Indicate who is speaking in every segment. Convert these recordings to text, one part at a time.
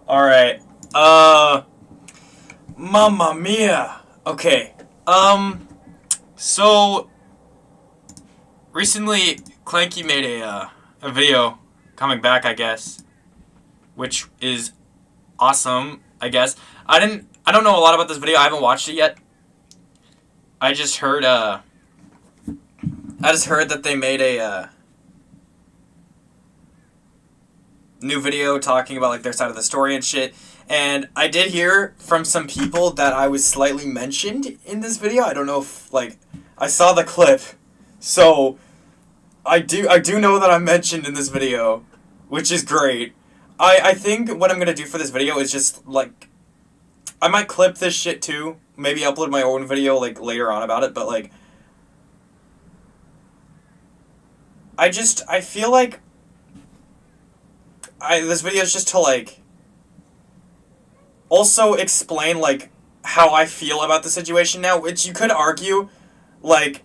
Speaker 1: Alright. Mamma mia. Okay. So recently Clanky made a video coming back, I guess, which is awesome, I guess. I don't know a lot about this video. I haven't watched it yet. I just heard that they made a new video talking about like their side of the story and shit. And I did hear from some people that I was slightly mentioned in this video. I don't know if like I saw the clip. So I do know that I'm mentioned in this video, which is great. I think what I'm gonna do for this video is just like I might clip this shit too. Maybe upload my own video like later on about it, but like I feel like this video is just to like also explain like how I feel about the situation now, which you could argue like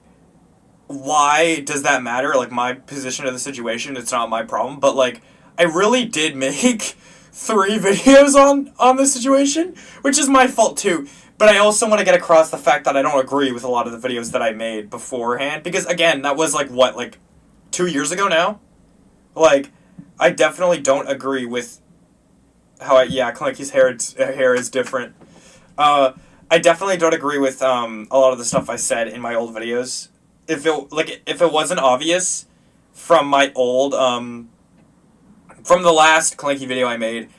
Speaker 1: why does that matter? Like my position of the situation, it's not my problem, but like I really did make 3 videos on this situation, which is my fault too. But I also want to get across the fact that I don't agree with a lot of the videos that I made beforehand because again, that was like what, like 2 years ago now? Like I definitely don't agree with how Clanky's hair is different. I definitely don't agree with a lot of the stuff I said in my old videos. If it wasn't obvious from my old from the last Clanky video I made,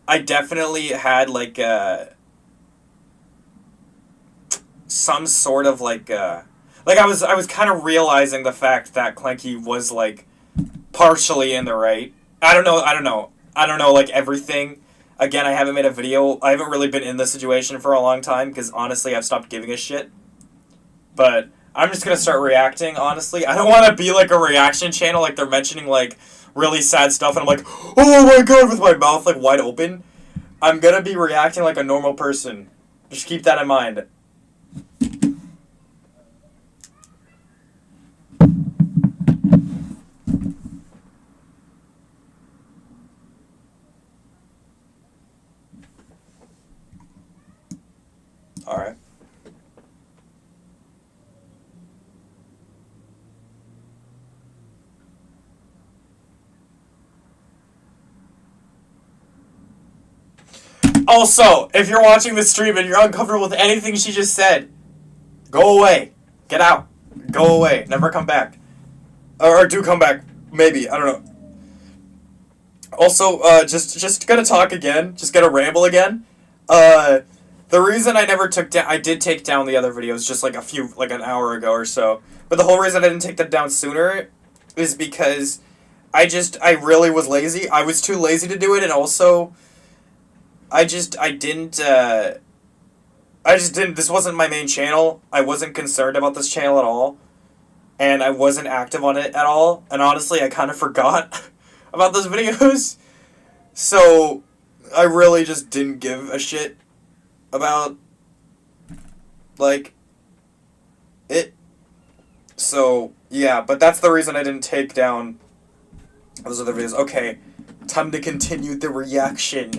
Speaker 1: I definitely had like some sort of like I was kind of realizing the fact that Clanky was like partially in the right. I don't know like everything. Again, I haven't made a video. I haven't really been in this situation for a long time because honestly, I've stopped giving a shit. But I'm just gonna start reacting, honestly. I don't want to be like a reaction channel, like they're mentioning like really sad stuff and I'm like, oh my god, with my mouth like wide open. I'm gonna be reacting like a normal person. Just keep that in mind. Alright. Also, if you're watching this stream and you're uncomfortable with anything she just said, go away. Get out. Go away. Never come back. Or do come back. Maybe. I don't know. Also, just gonna talk again. Just gonna ramble again. The reason I never took down... I did take down the other videos just like like an hour ago or so. But the whole reason I didn't take them down sooner is because I really was lazy. I was too lazy to do it, and also I just didn't this wasn't my main channel. I wasn't concerned about this channel at all. And I wasn't active on it at all. And honestly, I kind of forgot about those videos. So I really just didn't give a shit about like it. So yeah, but that's the reason I didn't take down those other videos. Okay, time to continue the reaction.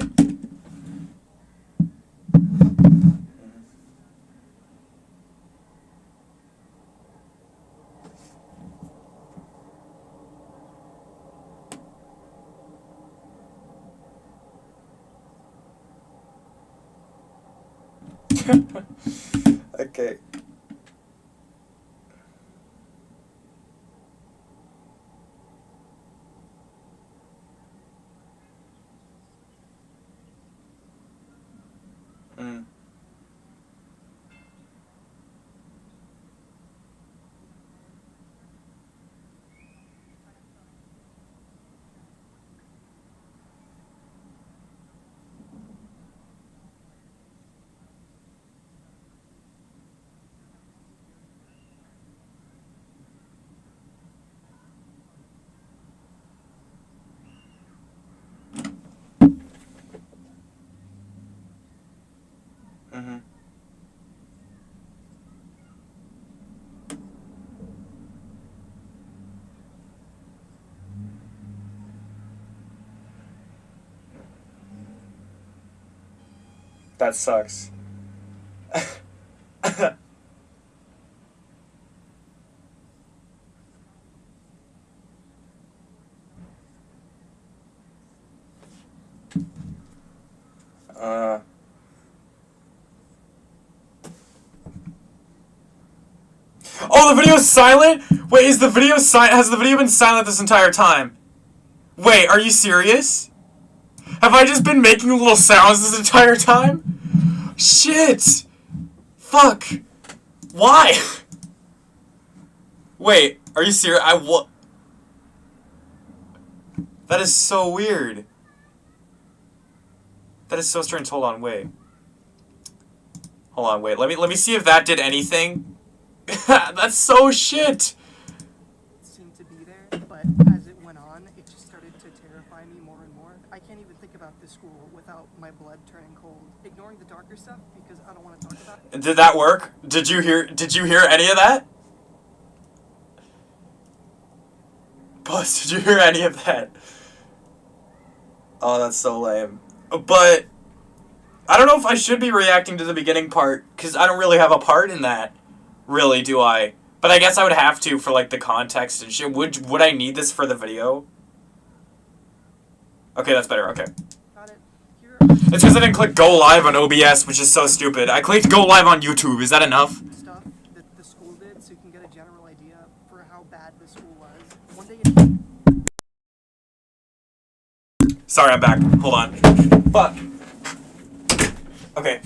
Speaker 1: Okay. Mm. Mm-hmm. That sucks. Oh, the video's silent? Wait, is the video silent? Has the video been silent this entire time? Wait, are you serious? Have I just been making little sounds this entire time? Shit! Fuck! Why? Wait, are you serious? That is so weird. That is so strange. Hold on, wait. Hold on, wait. Let me see if that did anything. That's so shit.
Speaker 2: It seemed to be there, but as it went on, it just started to terrify me more and more. I can't even think about this school without my blood turning cold. Ignoring the darker stuff because I don't want to talk about it.
Speaker 1: Did that work? Did you hear any of that? Buzz, did you hear any of that? Oh, that's so lame. But I don't know if I should be reacting to the beginning part, because I don't really have a part in that. Really, do I? But I guess I would have to for, like, the context and shit. Would I need this for the video? Okay, that's better. Okay.
Speaker 2: Got it.
Speaker 1: It's because I didn't click go live on OBS, which is so stupid. I clicked go live on YouTube. Is that enough?
Speaker 2: Stuff that the school did so you can get a general idea for how bad the school was. One day
Speaker 1: Sorry, I'm back. Hold on. Fuck. Okay.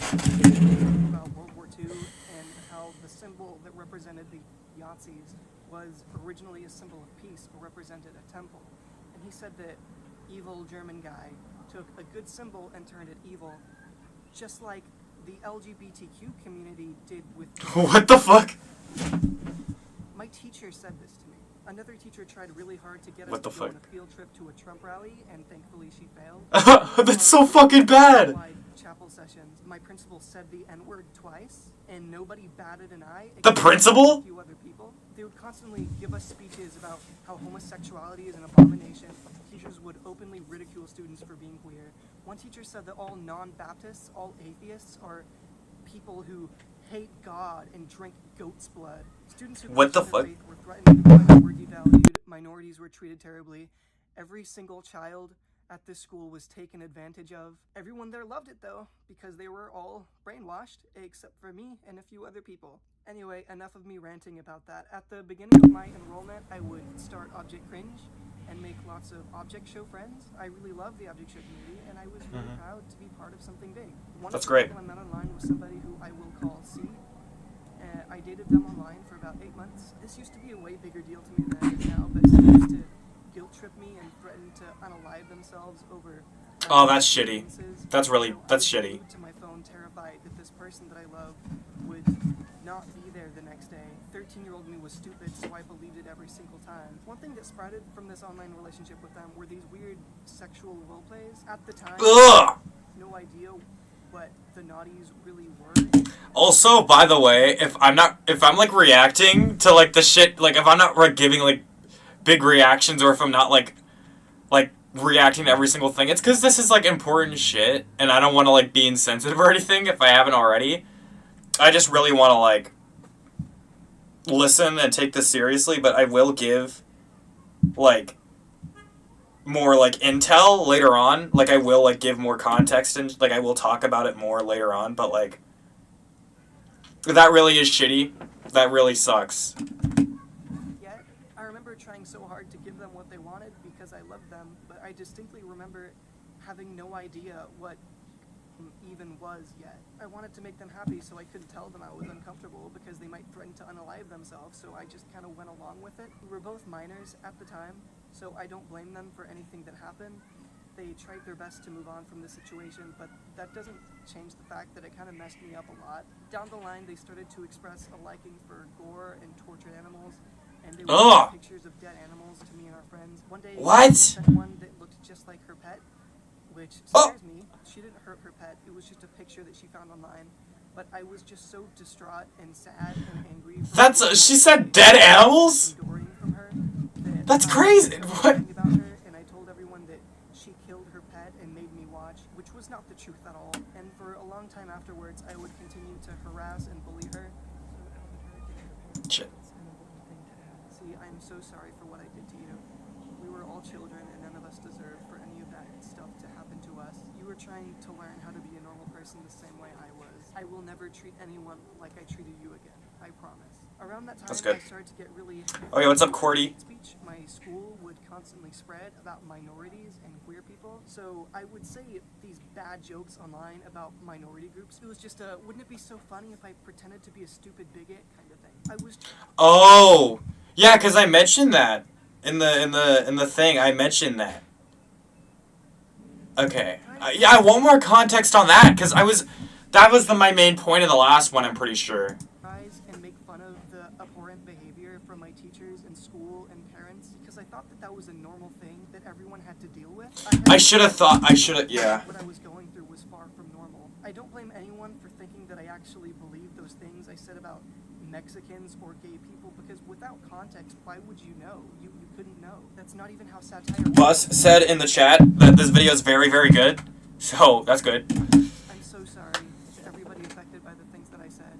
Speaker 2: about World War II and how the symbol that represented the Yazidis was originally a symbol of peace or represented a temple. And he said that evil German guy took a good symbol and turned it evil, just like the LGBTQ community did with...
Speaker 1: What the fuck?
Speaker 2: My teacher said this to me. Another teacher tried really hard to get us
Speaker 1: What the
Speaker 2: to go on
Speaker 1: fuck?
Speaker 2: a field trip to a Trump rally, and thankfully she failed.
Speaker 1: That's so fucking bad.
Speaker 2: Chapel sessions, my principal said the N-word twice, and nobody batted an eye.
Speaker 1: The
Speaker 2: except
Speaker 1: principal?
Speaker 2: A few other people. They would constantly give us speeches about how homosexuality is an abomination. Teachers would openly ridicule students for being queer. One teacher said that all non-Baptists, all atheists, are people who hate God and drink goat's blood. Students who
Speaker 1: What the
Speaker 2: question their
Speaker 1: fuck?
Speaker 2: faith were threatened, women were devalued, minorities were treated terribly. Every single child at this school was taken advantage of. Everyone there loved it though, because they were all brainwashed, except for me and a few other people. Anyway, enough of me ranting about that. At the beginning of my enrollment, I would start Object Cringe and make lots of Object Show friends. I really love the Object Show community, and I was really proud to be part of something big.
Speaker 1: That's
Speaker 2: of the
Speaker 1: great.
Speaker 2: people I met online was somebody who I will call C. I dated them online for about 8 months. This used to be a way bigger deal to me than it is now, but C used to guilt trip me and threaten to unalive themselves over...
Speaker 1: Oh, that's shitty. That's
Speaker 2: shitty.
Speaker 1: shitty.
Speaker 2: To my phone, terrified that this person that I love would not be there the next day. 13-year-old me was stupid, so I believed it every single time. One thing that sprouted from this online relationship with them were these weird sexual role plays. At the time,
Speaker 1: Ugh!
Speaker 2: no idea what the naughties really were.
Speaker 1: Also, by the way, if I'm like reacting to like the shit, like if I'm not like giving like big reactions, or if I'm not like reacting to every single thing, it's because this is like important shit, and I don't want to like be insensitive or anything if I haven't already. I just really want to like listen and take this seriously, but I will give like more like intel later on. Like I will like give more context and like I will talk about it more later on, but like that really is shitty. That really sucks.
Speaker 2: Yet, I remember trying so hard to give them what they wanted because I loved them, but I distinctly remember having no idea what even was yet. I wanted to make them happy, so I couldn't tell them I was uncomfortable because they might threaten to unalive themselves, so I just kind of went along with it. We were both minors at the time, so I don't blame them for anything that happened. They tried their best to move on from the situation, but that doesn't change the fact that it kind of messed me up a lot. Down the line, they started to express a liking for gore and tortured animals, and they would send pictures of dead animals to me and our friends. One day,
Speaker 1: What?
Speaker 2: she sent one that looked just like her pet, which scares me. She didn't hurt her pet. It was just a picture that she found online. But I was just so distraught and sad and angry.
Speaker 1: She said dead animals?
Speaker 2: From her that
Speaker 1: That's crazy. What?
Speaker 2: About her, and I told everyone that she killed her pet and made me watch, which was not the truth at all. And for a long time afterwards, I would continue to harass and bully her.
Speaker 1: Shit.
Speaker 2: See, I'm so sorry for what I did to you. We were all children, and none of us deserve for any of that stuff to happen to us. You were trying to learn how to be a normal person the same way I was. I will never treat anyone like I treated you again. I promise. Around that time,
Speaker 1: That's good.
Speaker 2: I started to get really...
Speaker 1: Okay, what's up, Cordy?
Speaker 2: Speech. My school would constantly spread about minorities and queer people, so I would say these bad jokes online about minority groups. It was just a, wouldn't it be so funny if I pretended to be a stupid bigot kind of thing. I was...
Speaker 1: Oh, yeah, because I mentioned that in the thing. I mentioned that. Okay. Yeah, I want more context on that, because that was my main point of the last one, I'm pretty sure.
Speaker 2: And make fun of the abhorrent behavior from my teachers in school and parents, because I thought that was a normal thing that everyone had to deal with. Yeah. What I was going through was far from normal. I don't blame anyone for thinking that I actually believed those things I said about Mexicans or gay people, because without context, why would you know? You couldn't know. That's not even how satire works.
Speaker 1: Bus said in the chat that this video is very, very good, so that's good.
Speaker 2: I'm so sorry to everybody affected by the things that I said.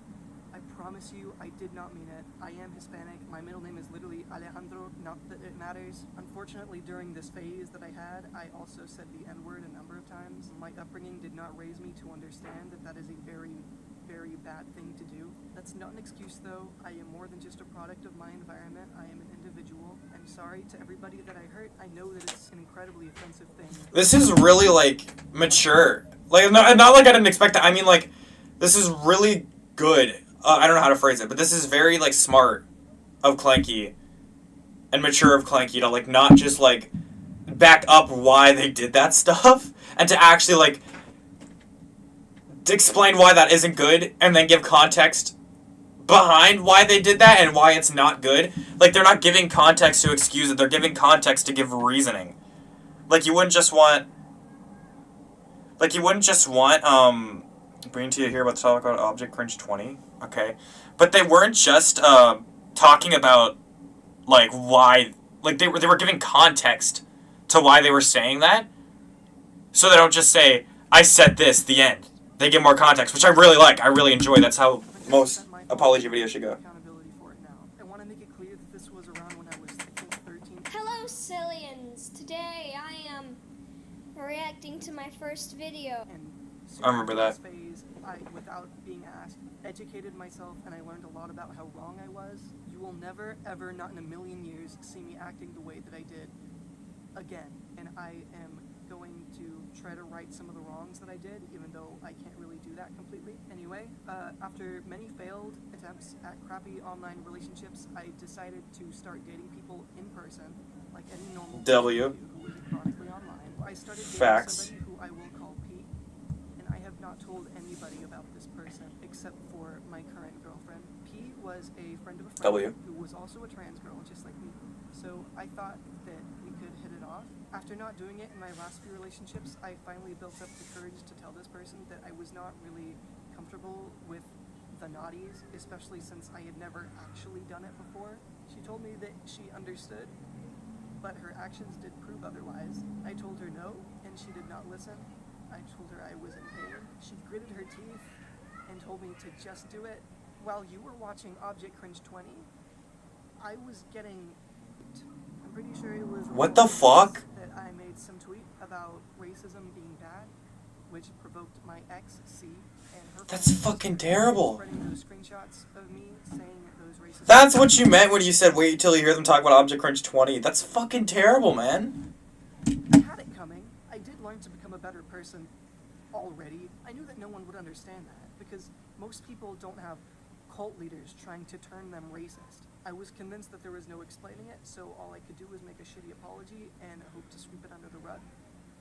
Speaker 2: I promise you, I did not mean it. I am Hispanic. My middle name is literally Alejandro, not that it matters. Unfortunately, during this phase that I had, I also said the N-word a number of times. My upbringing did not raise me to understand that is a very, very bad thing to do. That's not an excuse, though. I am more than just a product of my environment. I am an individual. I'm sorry to everybody that I hurt. I know that it's an incredibly offensive thing.
Speaker 1: This is really, like, mature. Like, not like I didn't expect that. I mean, like, this is really good. I don't know how to phrase it, but this is very, like, smart of Clanky and mature of Clanky to, like, not just, like, back up why they did that stuff and to actually, like, to explain why that isn't good and then give context behind why they did that and why it's not good. Like, they're not giving context to excuse it. They're giving context to give reasoning. Like, you wouldn't just want... bringing to you here about the talk about Object Cringe 20. Okay. But they weren't just, talking about, like, why... Like, they were giving context to why they were saying that. So they don't just say, I said this, the end. They give more context, which I really like. I really enjoy. That's how most apology videos should go.
Speaker 2: Accountability for it now. I want to make it clear that this was around when I was, I think, 13.
Speaker 3: Hello, Cillians. Today I am reacting to my first video.
Speaker 2: And
Speaker 1: I remember that.
Speaker 2: Phase, I, without being asked, educated myself, and I learned a lot about how wrong I was. You will never, ever, not in a million years, see me acting the way that I did again. And I am going to try to right some of the wrongs that I did, even though I can't really do that completely. Anyway, after many failed attempts at crappy online relationships, I decided to start dating people in person, like any normal
Speaker 1: W.
Speaker 2: who isn't chronically online. I started dating
Speaker 1: Facts.
Speaker 2: somebody who I will call P, and I have not told anybody about this person except for my current girlfriend. P was a friend of a friend
Speaker 1: W.
Speaker 2: who was also a trans girl, just like me. So I thought that we could hit it off. After not doing it in my last few relationships, I finally built up the courage to tell this person that I was not really comfortable with the naughties, especially since I had never actually done it before. She told me that she understood, but her actions did prove otherwise. I told her no, and she did not listen. I told her I was in pain. She gritted her teeth and told me to just do it. While you were watching Object Cringe 20, I was getting... I'm pretty sure it was...
Speaker 1: What the fuck?
Speaker 2: ...that I made some tweet about racism being bad, which provoked my ex, C, and her...
Speaker 1: That's fucking terrible.
Speaker 2: ...spreading those screenshots of me saying those racist...
Speaker 1: That's what you meant when you said wait till you hear them talk about Object Cringe 20. That's fucking terrible, man.
Speaker 2: I had it coming. I did learn to become a better person already. I knew that no one would understand that, because most people don't have cult leaders trying to turn them racist. I was convinced that there was no explaining it, so all I could do was make a shitty apology and hope to sweep it under the rug,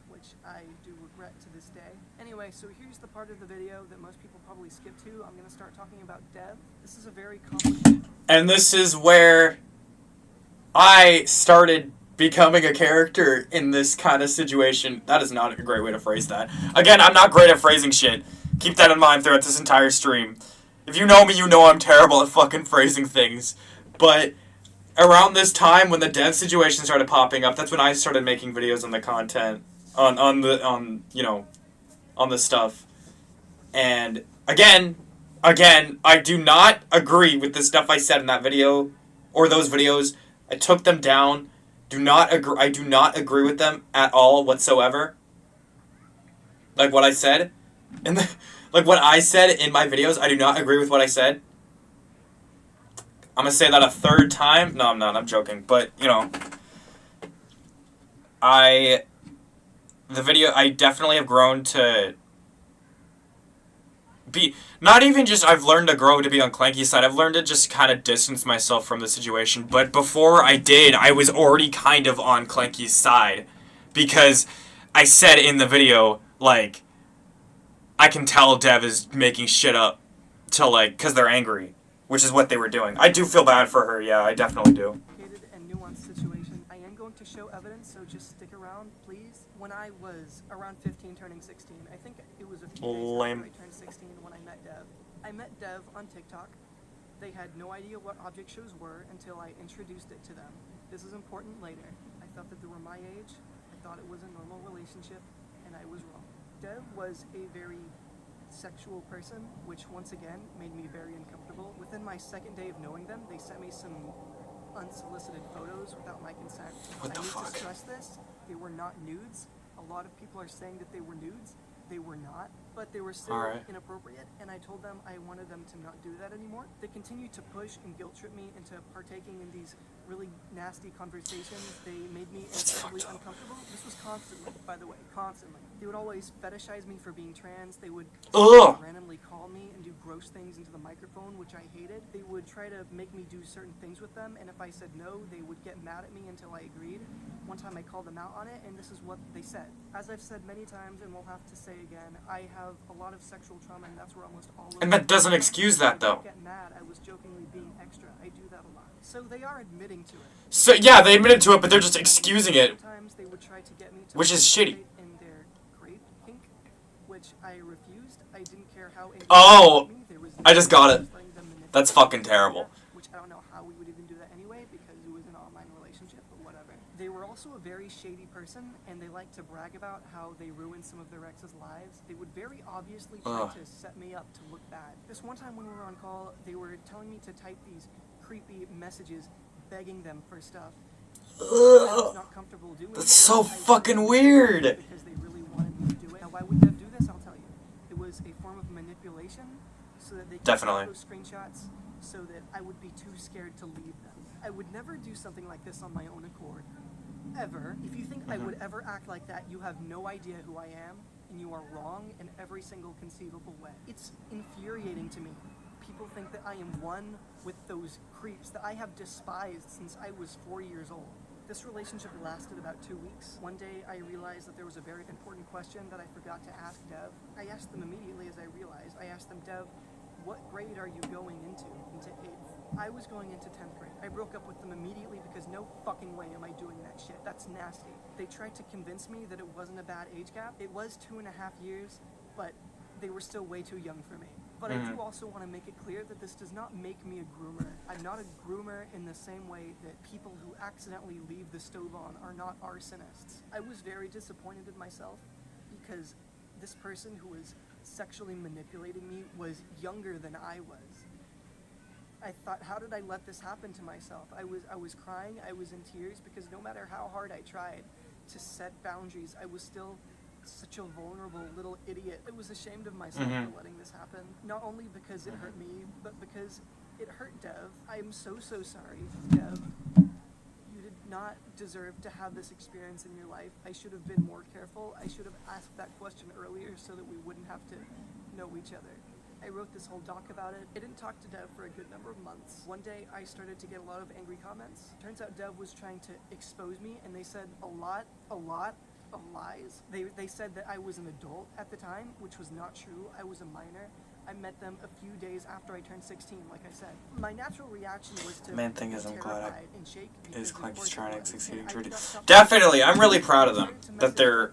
Speaker 2: which I do regret to this day. Anyway, so here's the part of the video that most people probably skip to. I'm going to start talking about Dev. This is a very complicated...
Speaker 1: And this is where I started becoming a character in this kind of situation. That is not a great way to phrase that. Again, I'm not great at phrasing shit. Keep that in mind throughout this entire stream. If you know me, you know I'm terrible at fucking phrasing things. But around this time, when the dev situation started popping up, that's when I started making videos on the content, on this stuff. And Again, I do not agree with the stuff I said in that video, or those videos. I took them down. I do not agree with them at all whatsoever. Like what I said. Like what I said in my videos, I do not agree with what I said. I'm gonna say that a third time. No, I'm not. I'm joking. But, you know, I definitely have grown to be, not even just I've learned to grow to be on Clanky's side, I've learned to just kind of distance myself from the situation, but before I did, I was already kind of on Clanky's side, because I said in the video, like, I can tell Dev is making shit up to, like, because they're angry, which is what they were doing. I do feel bad for her, yeah, I definitely do.
Speaker 2: And nuanced situation. I am going to show evidence, so just stick around, please. When I was around 15, turning 16, I think it was a few days after I turned 16 when I met Dev. I met Dev on TikTok. They had no idea what object shows were until I introduced it to them. This is important later. I thought that they were my age. I thought it was a normal relationship, and I was wrong. Dev was a very sexual person, which once again made me very uncomfortable. Within my second day of knowing them, they sent me some unsolicited photos without my consent.
Speaker 1: What the fuck?
Speaker 2: I need to stress this. They were not nudes. A lot of people are saying that they were nudes. They were not, but they were still inappropriate, and I told them I wanted them to not do that anymore. They continued to push and guilt trip me into partaking in these really nasty conversations. They made me incredibly uncomfortable. This was constantly, by the way, constantly. They would always fetishize me for being trans. They would randomly call me and do gross things into the microphone, which I hated. They would try to make me do certain things with them, and if I said no, they would get mad at me until I agreed. One time I called them out on it, and this is what they said. As I've said many times, and will have to say again, I have a lot of sexual trauma, and that's where almost all of
Speaker 1: And that doesn't excuse that, though.
Speaker 2: Get mad. I was jokingly being extra. I do that a lot. So they are admitting to it.
Speaker 1: So, yeah, they admitted to it, but they're just excusing it,
Speaker 2: Sometimes they would try to get me to
Speaker 1: which is shitty.
Speaker 2: in their grape kink, which I refused. I didn't care how
Speaker 1: Oh,
Speaker 2: there was
Speaker 1: I just got it.
Speaker 2: letting them manipulate
Speaker 1: That's fucking terrible.
Speaker 2: Which I don't know how we would even do that anyway, because it was an online relationship, but whatever. They were also a very shady person, and they liked to brag about how they ruined some of their exes' lives. They would very obviously try to set me up to look bad. This one time when we were on call, they were telling me to type these creepy messages begging them for stuff. I was not comfortable doing
Speaker 1: That's so fucking weird.
Speaker 2: Because they really wanted me to do it. Now, why would Dev do this? I'll tell you. It was a form of manipulation, so that they could take those screenshots, so that I would be too scared to leave them. I would never do something like this on my own accord, ever. If you think I would ever act like that, you have no idea who I am, and you are wrong in every single conceivable way. It's infuriating to me. People think that I am one with those creeps that I have despised since I was 4 years old. This relationship lasted about 2 weeks. One day I realized that there was a very important question that I forgot to ask Dev. I asked them immediately as I realized. I asked them, Dev, what grade are you going into? Into 8th. I was going into 10th grade. I broke up with them immediately because no fucking way am I doing that shit. That's nasty. They tried to convince me that it wasn't a bad age gap. It was 2.5 years, but they were still way too young for me. But I do also want to make it clear that this does not make me a groomer. I'm not a groomer in the same way that people who accidentally leave the stove on are not arsonists. I was very disappointed in myself because this person who was sexually manipulating me was younger than I was. I thought, how did I let this happen to myself? I was crying, I was in tears, because no matter how hard I tried to set boundaries, I was still such a vulnerable little idiot. I was ashamed of myself for letting this happen. Not only because it hurt me, but because it hurt Dev. I am so sorry, Dev. You did not deserve to have this experience in your life. I should have been more careful. I should have asked that question earlier so that we wouldn't have to know each other. I wrote this whole doc about it. I didn't talk to Dev for a good number of months. One day, I started to get a lot of angry comments. Turns out Dev was trying to expose me, and they said a lot of lies. They said that I was an adult at the time, which was not true. I was a minor. I met them a few days after I turned 16, like I said. My natural reaction was to
Speaker 1: main thing is I'm glad
Speaker 2: and shake
Speaker 1: is Clanky's trying to succeed in Trudy. Definitely, I'm really proud of them that they're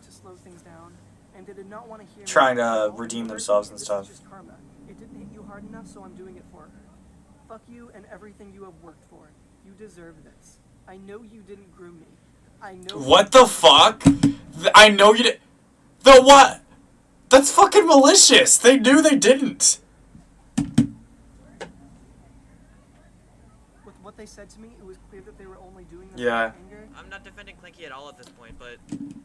Speaker 1: trying to redeem themselves and stuff.
Speaker 2: It didn't hit you hard enough, so I'm doing it for her. Fuck you and everything you have worked for. You deserve this. I know you didn't groom me. I know.
Speaker 1: What the fuck? I know you did. The what? That's fucking malicious. They knew they didn't.
Speaker 2: what they said to me, it was clear that they were only doing this
Speaker 1: Yeah.
Speaker 2: out of anger.
Speaker 4: I'm not defending Clanky at all at this point, but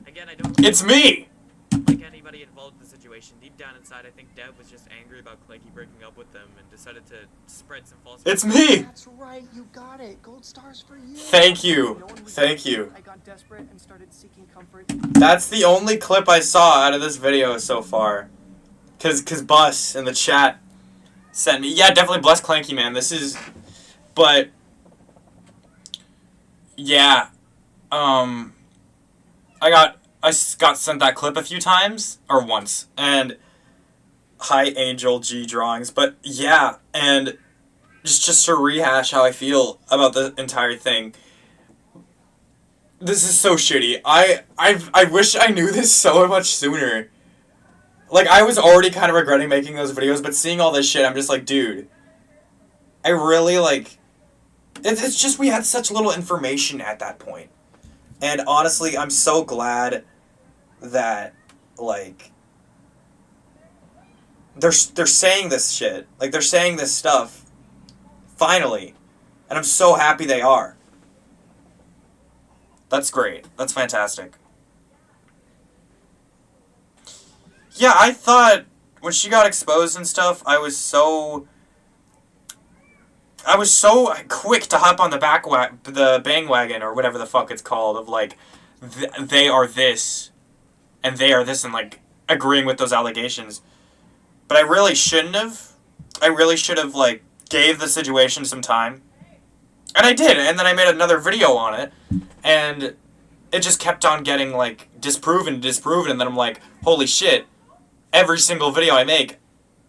Speaker 4: again, I don't
Speaker 1: It's me!
Speaker 4: like anybody involved in the situation. Deep down inside, I think Dev was just angry about Clanky breaking up with them and decided to spread some false.
Speaker 1: It's me!
Speaker 2: That's right, you got it. Gold stars for you.
Speaker 1: Thank you.
Speaker 2: No one was
Speaker 1: Thank
Speaker 2: there.
Speaker 1: you.
Speaker 2: I got desperate and started seeking comfort.
Speaker 1: That's the only clip I saw out of this video so far. Cause Bus in the chat sent me. Yeah, definitely bless Clanky, man. This is... But... Yeah. I got sent that clip a few times. Or once. And... Hi, Angel G Drawings. But, yeah. And... Just to rehash how I feel about the entire thing. This is so shitty. I wish I knew this so much sooner. Like, I was already kind of regretting making those videos, but seeing all this shit, I'm just like, dude. I really, like... It's just we had such little information at that point. And honestly, I'm so glad that, like... They're saying this shit. Like, they're saying this stuff. Finally. And I'm so happy they are. That's great. That's fantastic. Yeah, I thought when she got exposed and stuff, I was so quick to hop on the bandwagon or whatever the fuck it's called of like they are this and they are this and like agreeing with those allegations. But I really shouldn't have. I really should have like gave the situation some time. And I did, and then I made another video on it and it just kept on getting like disproven, and then I'm like, holy shit. Every single video I make,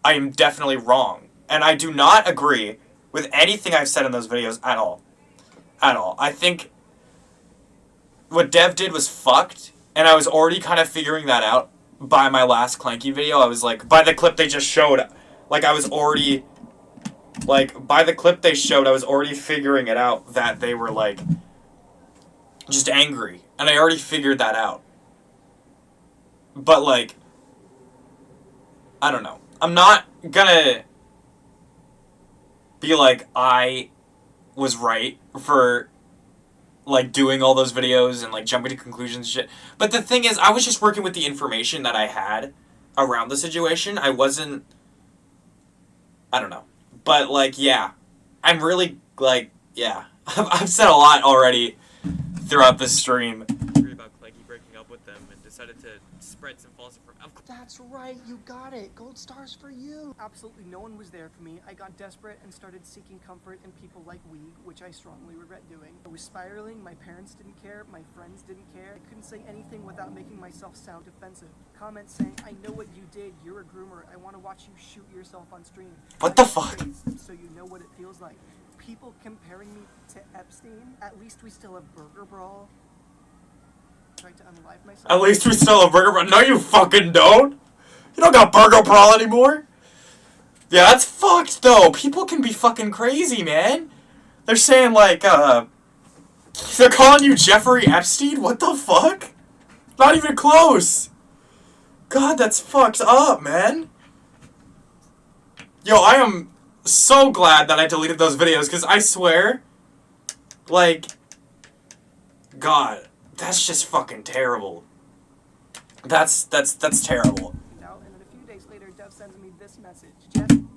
Speaker 1: I am definitely wrong. And I do not agree with anything I've said in those videos at all. At all. I think what Dev did was fucked, and I was already kind of figuring that out by my last Clanky video. I was like, by the clip they just showed, like I was already, like, by the clip they showed, I was already figuring it out that they were like, just angry. And I already figured that out. But like, I don't know. I'm not gonna be like, I was right for, like, doing all those videos and, like, jumping to conclusions and shit. But the thing is, I was just working with the information that I had around the situation. I wasn't... I don't know. But, like, yeah. I'm really, like, yeah. I've said a lot already throughout this stream.
Speaker 4: Angry about Clanky breaking up with them and decided to spread some false information.
Speaker 2: That's right, you got it. Gold stars for you. Absolutely no one was there for me. I got desperate and started seeking comfort in people like Weeg, which I strongly regret doing. I was spiraling, my parents didn't care, my friends didn't care. I couldn't say anything without making myself sound defensive. Comments saying, I know what you did, you're a groomer, I want to watch you shoot yourself on stream.
Speaker 1: What the fuck?
Speaker 2: So you know what it feels like. People comparing me to Epstein. At least we still have Burger Brawl. Tried to unalive myself.
Speaker 1: At least we still have Burger Brawl. No, you fucking don't. You don't got Burger Brawl anymore. Yeah, that's fucked, though. People can be fucking crazy, man. They're saying, like, they're calling you Jeffrey Epstein? What the fuck? Not even close. God, that's fucked up, man. Yo, I am so glad that I deleted those videos, because I swear, like, God, that's just fucking terrible. That's terrible.
Speaker 2: Out, and then a few days later, Dev sends me this message. Jeff, do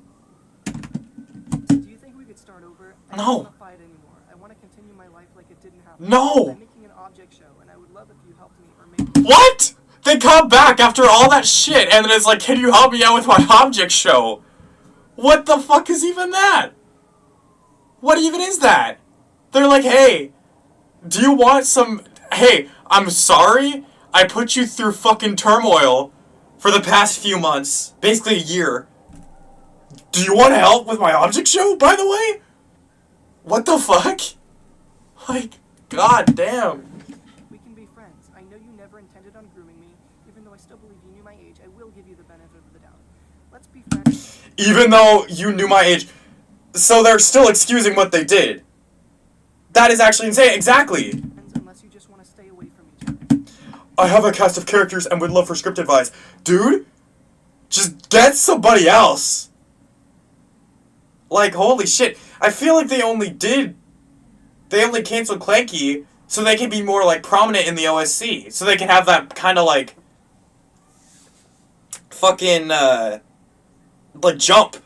Speaker 2: you think we could start over? I
Speaker 1: No.
Speaker 2: don't want to fight anymore. I want to continue my life like it didn't happen.
Speaker 1: No.
Speaker 2: I'm making an object show, and I would love if you helped me or maybe...
Speaker 1: What? They come back after all that shit, and then it's like, can you help me out with my object show? What the fuck is even that? What even is that? They're like, hey, do you want some... Hey, I'm sorry I put you through fucking turmoil for the past few months, basically a year. Do you want help with my object show, by the way? What the fuck? Like, god damn.
Speaker 2: We can be friends. I know you never intended on grooming me. Even though I still believe you knew my age, I will give you the benefit of the doubt. Let's be friends.
Speaker 1: Even though you knew my age. So they're still excusing what they did. That is actually insane. Exactly.
Speaker 2: Unless you just want to stay away from each other.
Speaker 1: I have a cast of characters and would love for script advice. Dude, just get somebody else. Like, holy shit. I feel like they only did they only canceled Clanky so they can be more, like, prominent in the OSC. So they can have that kind of, like, fucking, like, jump.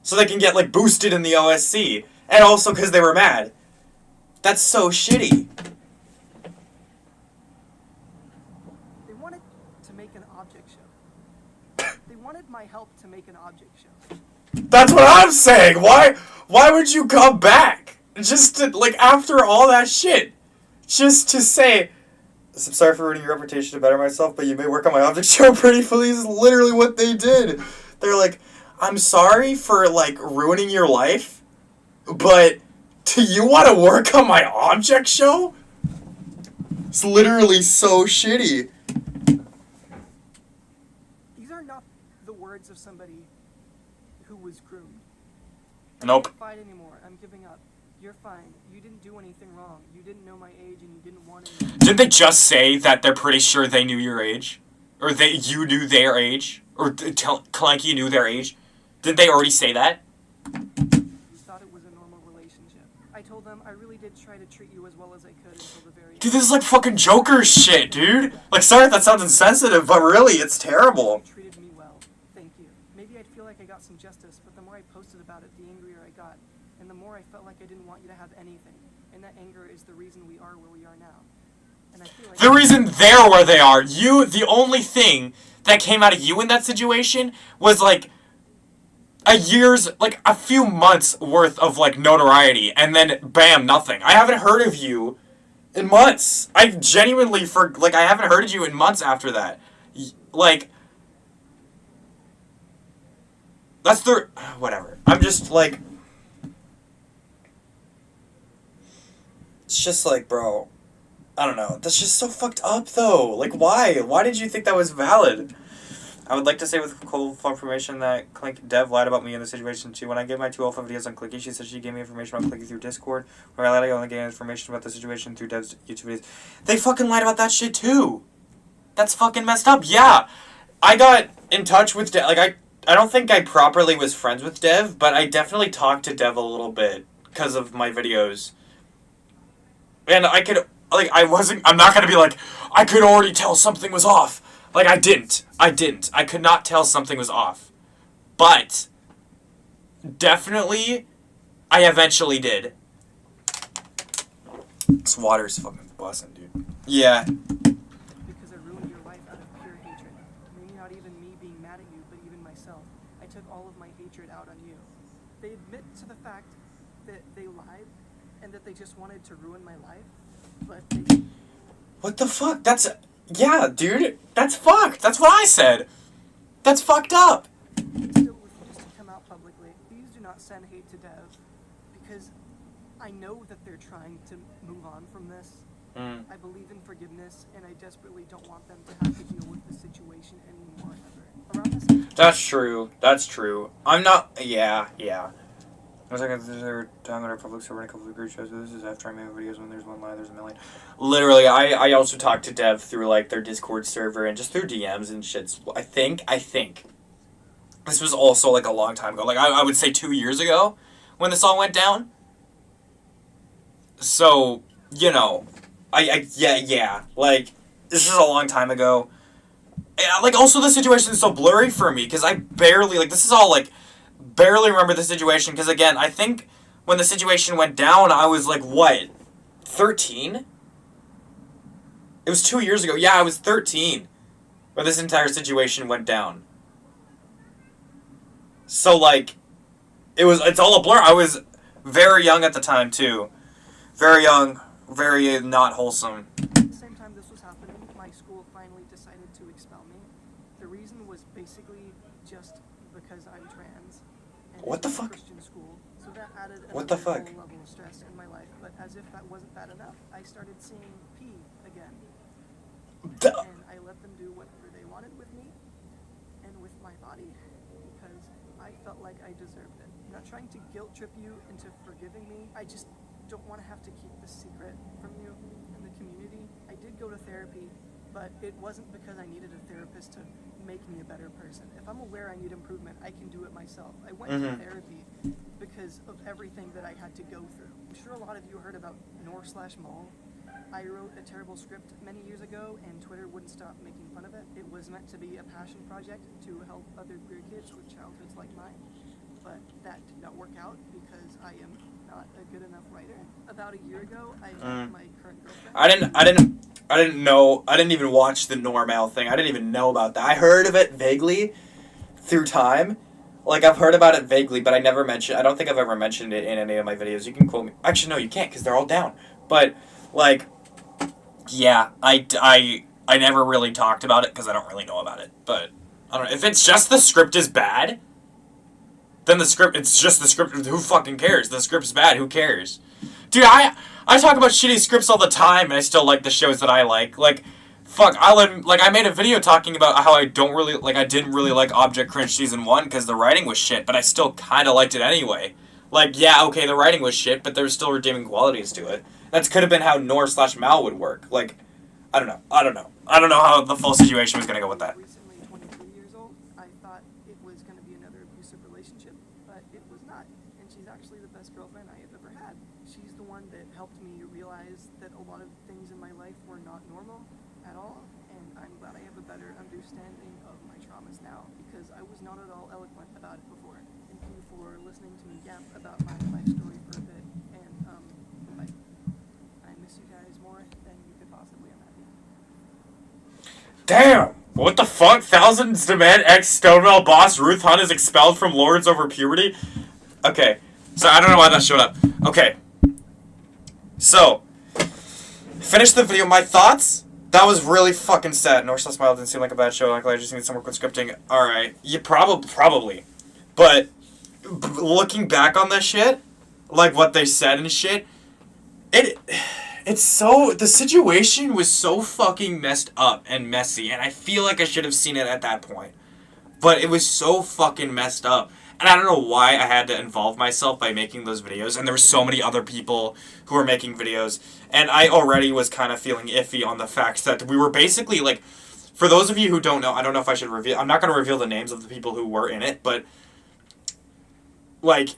Speaker 1: So they can get, like, boosted in the OSC. And also because they were mad. That's so shitty.
Speaker 2: They wanted to make an object show. They wanted my help to make an object show.
Speaker 1: That's what I'm saying. Why would you come back? Just to, like, after all that shit. Just to say, I'm sorry for ruining your reputation to better myself, but you may work on my object show pretty please. Is literally what they did. They're like, I'm sorry for, like, ruining your life, but do you want to work on my object show? It's literally so shitty.
Speaker 2: These are not the words of somebody who was groomed.
Speaker 1: Nope.
Speaker 2: I can't fight anymore. I'm giving up. You're fine. You didn't do anything wrong. You didn't know my age and you didn't want to know.
Speaker 1: Didn't they just say that they're pretty sure they knew your age? Or you knew their age? Or Clanky knew their age? Didn't they already say that?
Speaker 2: You thought it was a normal relationship. I told them I really did try to treat you as well as I could until the very end.
Speaker 1: Dude, this is like fucking Joker shit, dude. Like, sorry if that sounds insensitive, but really, it's terrible.
Speaker 2: You treated me well. Thank you. Maybe I'd feel like I got some justice, but the more I posted about it, the angrier I got. And the more I felt like I didn't want you to have anything. And that anger is the reason we are where we are now. And I feel like
Speaker 1: The reason they're where they are, the only thing that came out of you in that situation was, like, a few months worth of, like, notoriety, and then, bam, nothing. I haven't heard of you in months. I genuinely, I haven't heard of you in months after that. Like, that's whatever. I'm just, like, it's just, like, bro, I don't know. That's just so fucked up, though. Like, why? Why did you think that was valid? I would like to say with full confirmation that Dev lied about me in the situation too. When I gave my 2 alpha videos on Clicky, she said she gave me information about Clicky through Discord. When I lied, I only gave information about the situation through Dev's YouTube videos. They fucking lied about that shit too. That's fucking messed up. Yeah. I got in touch with Dev. Like, I don't think I properly was friends with Dev, but I definitely talked to Dev a little bit because of my videos. And I could, like, I'm not gonna be like, I could already tell something was off. Like, I didn't. I could not tell something was off. But, definitely, I eventually did. This water's fucking busting, dude. Yeah.
Speaker 2: because I ruined your life out of pure hatred. Maybe not even me being mad at you, but even myself. I took all of my hatred out on you. They admit to the fact that they lied and that they just wanted to ruin my life, but they...
Speaker 1: What the fuck? Yeah, dude. That's fucked. That's what I said. That's fucked up.
Speaker 2: still refuse to come out publicly. Please do not send hate to Dev, because I know that they're trying to move on from this. I believe in forgiveness, and I desperately don't want them to have to deal with the situation anymore ever. Around this
Speaker 1: That's true. That's true. I'm not... Yeah. I was like, they're talking about our public server and a couple of group shows. This is after I made videos. When there's one lie, there's a million. Literally, I also talked to Dev through, like, their Discord server and just through DMs and shit. I think this was also, like, a long time ago. Like, I would say 2 years ago when this all went down. So, you know, yeah. Like, this is a long time ago. Like, also the situation is so blurry for me because I barely, like, this is all, like, barely remember the situation because, again, I think when the situation went down, I was, like, what, 13? It was 2 years ago. Yeah, I was 13 when this entire situation went down. So, like, it's all a blur. I was very young at the time, too. Very young, very not wholesome.
Speaker 2: At the same time this was happening, my school finally decided to expel me. The reason was basically just because I'm trans. And
Speaker 1: What the
Speaker 2: it's a
Speaker 1: fuck?
Speaker 2: Christian school, so that added
Speaker 1: What the
Speaker 2: another
Speaker 1: fuck?
Speaker 2: whole level of stress in my life. But as if that wasn't bad enough, I started seeing P again. And I let them do whatever they wanted with me and with my body because I felt like I deserved it. I'm not trying to guilt trip you into forgiving me. I just don't want to have to keep this secret from you and the community. I did go to therapy, but it wasn't because I needed a therapist to make me a better person. If I'm aware I need improvement, I can do it myself. I went to therapy because of everything that I had to go through. I'm sure a lot of you heard about nor/mall. I wrote a terrible script many years ago, and Twitter wouldn't stop making fun of it. It was meant to be a passion project to help other queer kids with childhoods like mine, but that did not work out because I am not a good enough writer. About a year ago, I met my current girlfriend.
Speaker 1: I didn't know. I didn't even watch the Normal thing. I didn't even know about that. I heard of it vaguely through time. Like, I've heard about it vaguely, but I don't think I've ever mentioned it in any of my videos. You can quote me. Actually, no, you can't, because they're all down. But, like, yeah, I never really talked about it, because I don't really know about it. But, I don't know. If it's just the script is bad, then it's just the script. Who fucking cares? The script's bad. Who cares? Dude, I talk about shitty scripts all the time, and I still like the shows that I like. Like, fuck, I made a video talking about how I didn't really like Object Cringe Season 1 because the writing was shit, but I still kind of liked it anyway. Like, yeah, okay, the writing was shit, but there was still redeeming qualities to it. That could have been how nor/mal would work. Like, I don't know how the full situation was gonna go with that.
Speaker 2: Recently 23 years old, I thought it was going to be another abusive relationship, but it was not. And she's actually the best girlfriend I have ever had. She's the one that helped me realize that a lot of things in my life were not normal at all, and I'm glad I have a better understanding of my traumas now, because I was not at all eloquent about it before. Thank you for listening to me yap about my life story for a bit, and I miss you guys more than you could possibly imagine.
Speaker 1: Damn! What the fuck? Thousands demand ex-Stonewall boss Ruth Hunt is expelled from Lords over puberty? Okay. So, I don't know why that showed up. Okay. So, finish the video. My thoughts? That was really fucking sad. nor/mall didn't seem like a bad show. I just need some work with scripting. Alright. You probably. But, looking back on this shit, like what they said and shit, the situation was so fucking messed up and messy, and I feel like I should have seen it at that point. But it was so fucking messed up. And I don't know why I had to involve myself by making those videos, and there were so many other people who were making videos, and I already was kind of feeling iffy on the fact that we were basically, like, for those of you who don't know, I don't know if I should I'm not going to reveal the names of the people who were in it, but, like,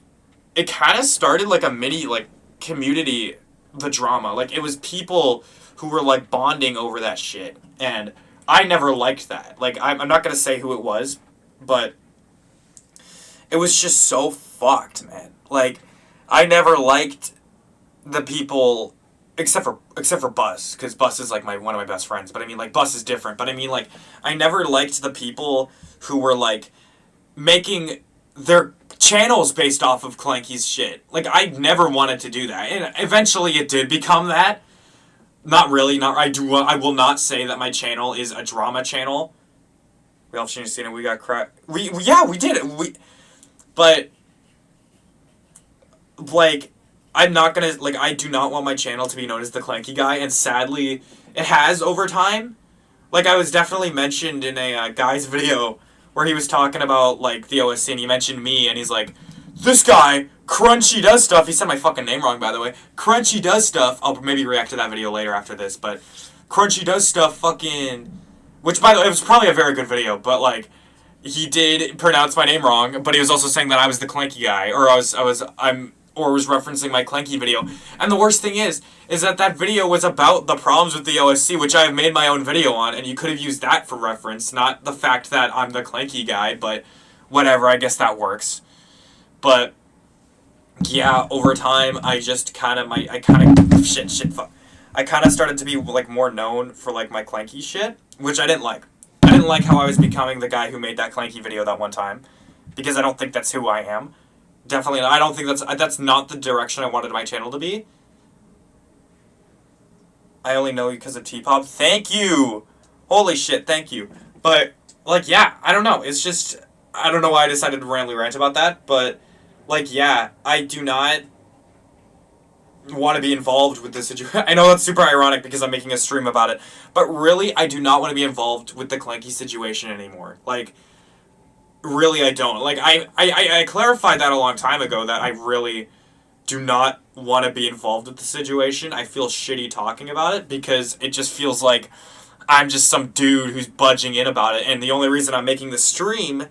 Speaker 1: it kind of started like a mini, like, community, the drama. Like, it was people who were, like, bonding over that shit, and I never liked that. Like, I'm not going to say who it was, but it was just so fucked, man. Like, I never liked the people, except for Bus, because Bus is, like, one of my best friends. But I mean, like, Bus is different. But I mean, like, I never liked the people who were, like, making their channels based off of Clanky's shit. Like, I never wanted to do that. And eventually it did become that. Not really. I will not say that my channel is a drama channel. We all changed seen it. We got cracked. We did it. But, like, I'm not gonna, like, I do not want my channel to be known as the Clanky Guy, and sadly, it has over time. Like, I was definitely mentioned in a guy's video where he was talking about, like, the OSC, and he mentioned me, and he's like, this guy, Crunchy does stuff. He said my fucking name wrong, by the way. Crunchy does stuff. I'll maybe react to that video later after this, but Crunchy does stuff fucking, which, by the way, it was probably a very good video, but, like, he did pronounce my name wrong, but he was also saying that I was the Clanky Guy, or was referencing my Clanky video. And the worst thing is that video was about the problems with the OSC, which I have made my own video on, and you could have used that for reference, not the fact that I'm the Clanky Guy, but whatever, I guess that works. But, yeah, over time, I kind of started to be, like, more known for, like, my Clanky shit, which I didn't like. I didn't like how I was becoming the guy who made that Clanky video that one time, because I don't think that's who I am. Definitely, I don't think that's not the direction I wanted my channel to be. I only know you because of T-Pop. Thank you! Holy shit, thank you. But, like, yeah, I don't know. It's just, I don't know why I decided to randomly rant about that, but, like, yeah, I do not want to be involved with this situation. I know that's super ironic because I'm making a stream about it, but really, I do not want to be involved with the Clanky situation anymore. Like, really, I don't. Like, I clarified that a long time ago, that I really do not want to be involved with the situation. I feel shitty talking about it because it just feels like I'm just some dude who's budging in about it, and the only reason I'm making the stream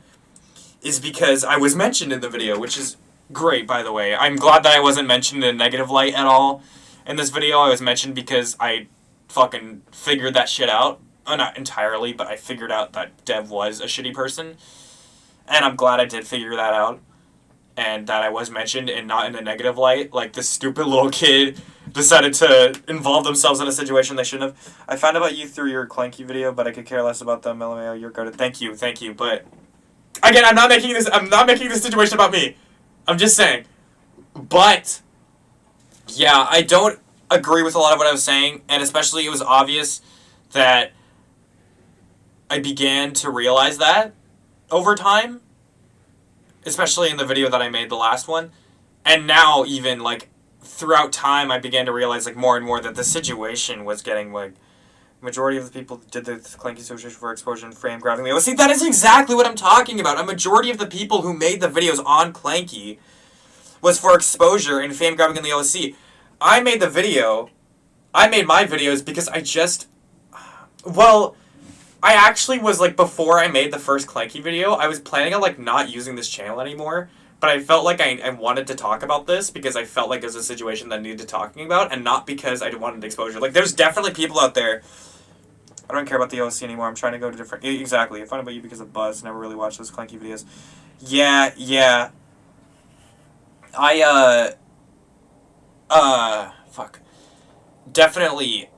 Speaker 1: is because I was mentioned in the video, which is great, by the way. I'm glad that I wasn't mentioned in a negative light at all in this video. I was mentioned because I fucking figured that shit out. Not entirely, but I figured out that Dev was a shitty person. And I'm glad I did figure that out. And that I was mentioned and not in a negative light. Like, this stupid little kid decided to involve themselves in a situation they shouldn't have. I found about you through your Clanky video, but I could care less about them. LMAO, you're good. Thank you. But, again, I'm not making this situation about me. I'm just saying. But, yeah, I don't agree with a lot of what I was saying. And especially it was obvious that I began to realize that over time. Especially in the video that I made, the last one. And now, even, like, throughout time, I began to realize, like, more and more that the situation was getting, like, majority of the people did the Clanky situation for exposure and frame grabbing me. Well, see, that is exactly what I'm talking about. A majority of the people who made the videos on Clanky was for exposure and fame grabbing in the OSC. I made my videos because I just, well, I actually was, like, before I made the first Clanky video, I was planning on, like, not using this channel anymore, but I felt like I wanted to talk about this because I felt like it was a situation that needed talking about, and not because I wanted exposure. Like, there's definitely people out there, I don't care about the OSC anymore, I'm trying to go to different, exactly, I found about you because of Buzz, never really watched those Clanky videos. Yeah. Fuck. Definitely,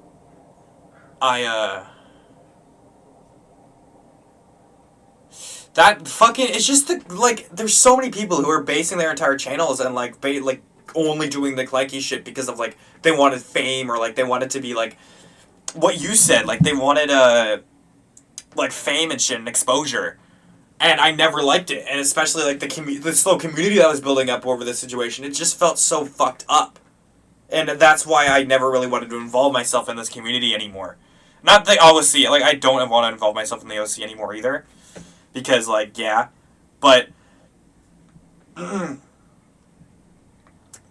Speaker 1: that fucking, it's just like, there's so many people who are basing their entire channels and, like, only doing the Clanky shit because of, like, they wanted fame or, like, they wanted to be, like, what you said, like, they wanted, like, fame and shit and exposure. And I never liked it. And especially, like, the slow community that was building up over this situation, it just felt so fucked up. And that's why I never really wanted to involve myself in this community anymore. Not the OSC, like, I don't want to involve myself in the OSC anymore either. Because, like, yeah. But,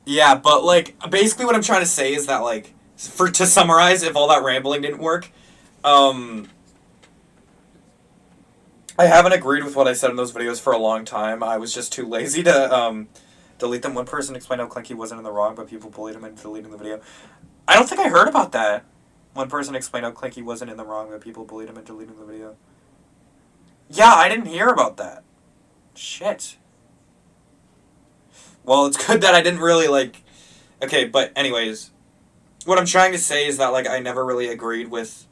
Speaker 1: yeah, but, like, basically what I'm trying to say is that, like, to summarize, if all that rambling didn't work, I haven't agreed with what I said in those videos for a long time. I was just too lazy to, delete them. One person explained how Clanky wasn't in the wrong, but people bullied him into deleting the video. I don't think I heard about that. One person explained how Clanky wasn't in the wrong, but people bullied him into deleting the video. Yeah, I didn't hear about that. Shit. Well, it's good that I didn't really, like... Okay, but anyways, what I'm trying to say is that, like, I never really agreed with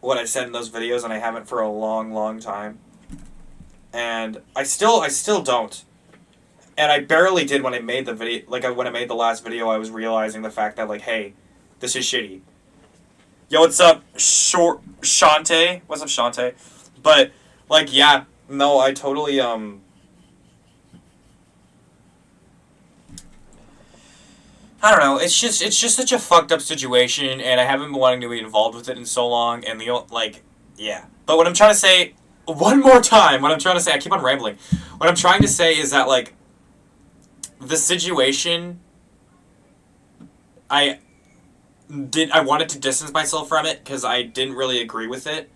Speaker 1: what I said in those videos, and I haven't for a long, long time. And I still don't. And I barely did when I made the video, like, when I made the last video, I was realizing the fact that, like, hey, this is shitty. Yo, what's up, Shantae? What's up, Shantae? But... like, yeah, no, I totally, I don't know, it's just such a fucked up situation, and I haven't been wanting to be involved with it in so long, and like, yeah. But what I'm trying to say, one more time, I keep on rambling. What I'm trying to say is that, like, the situation, I wanted to distance myself from it, because I didn't really agree with it.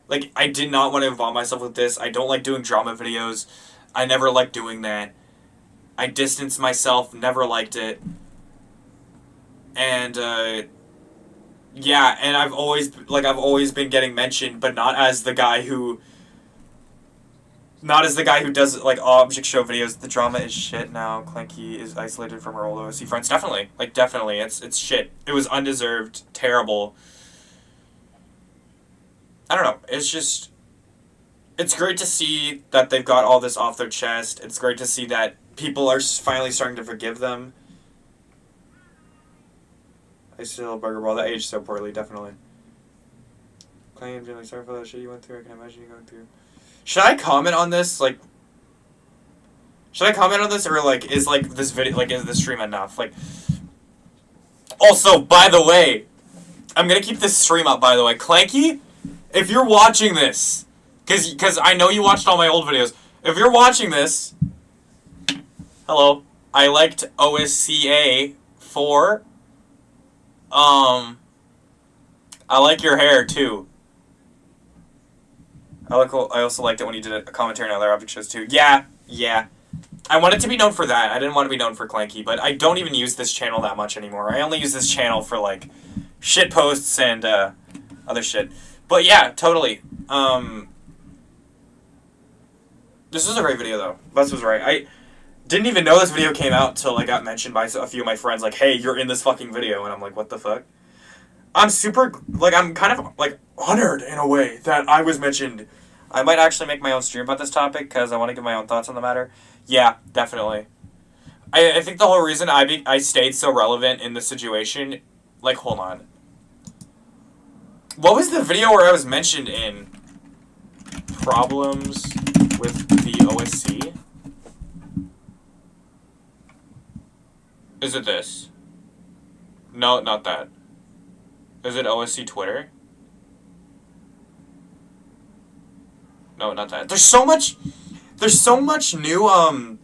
Speaker 1: Like, I did not want to involve myself with this. I don't like doing drama videos. I never liked doing that. I distanced myself, never liked it. And, yeah, and I've always been getting mentioned, but not as the guy who does, like, object show videos. The drama is shit now. Clanky is isolated from her old OSC friends. Definitely. Like, definitely. It's shit. It was undeserved. Terrible. I don't know, it's great to see that they've got all this off their chest. It's great to see that people are finally starting to forgive them. I still burger ball, that aged so poorly, definitely. Claim, really sorry for that shit you went through, I can imagine you going through. Should I comment on this, like, or, like, is, like, this video, like, is this stream enough? Like, also, by the way, I'm gonna keep this stream up, by the way. Clanky? If you're watching this, because I know you watched all my old videos, if you're watching this, hello, I liked OSCA 4, I like your hair, too. I also liked it when you did a commentary on other object shows, too. Yeah, I wanted to be known for that. I didn't want to be known for Clanky, but I don't even use this channel that much anymore. I only use this channel for, like, shit posts and, other shit. But yeah, totally. This was a great video, though. Bus was right. I didn't even know this video came out until I got mentioned by a few of my friends, like, hey, you're in this fucking video, and I'm like, what the fuck? I'm super, like, I'm kind of, like, honored in a way that I was mentioned. I might actually make my own stream about this topic, because I want to give my own thoughts on the matter. Yeah, definitely. I think the whole reason I stayed so relevant in this situation, like, hold on. What was the video where I was mentioned in? Problems with the OSC? Is it this? No, not that. Is it OSC Twitter? No, not that. There's so much new,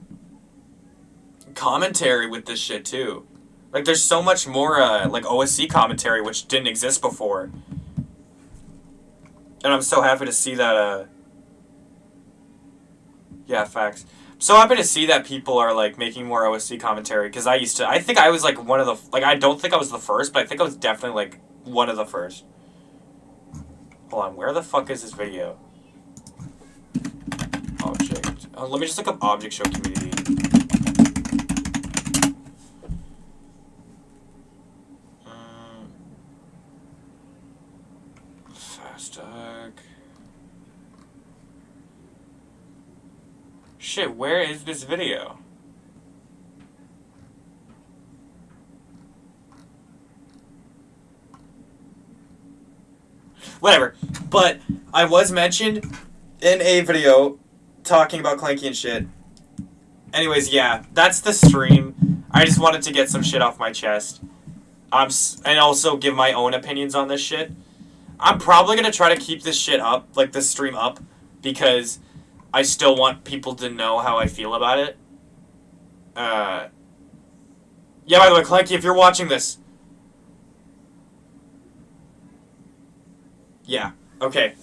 Speaker 1: commentary with this shit, too. Like, there's so much more, like, OSC commentary, which didn't exist before. And I'm so happy to see that, yeah, facts. I'm so happy to see that people are, like, making more OSC commentary, because I think I was, like, one of the, like, I don't think I was the first, but I think I was definitely, like, one of the first. Hold on, where the fuck is this video? Object. Let me just look up Object Show Community. Fast Dog. Shit, where is this video? Whatever. But I was mentioned in a video talking about Clanky and shit. Anyways, yeah, that's the stream. I just wanted to get some shit off my chest. And also give my own opinions on this shit. I'm probably going to try to keep this shit up, like this stream up, because I still want people to know how I feel about it. Yeah, by the way, Clanky, if you're watching this. Yeah, okay.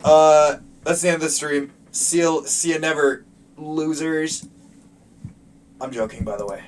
Speaker 1: That's the end of the stream. See you never, losers. I'm joking, by the way.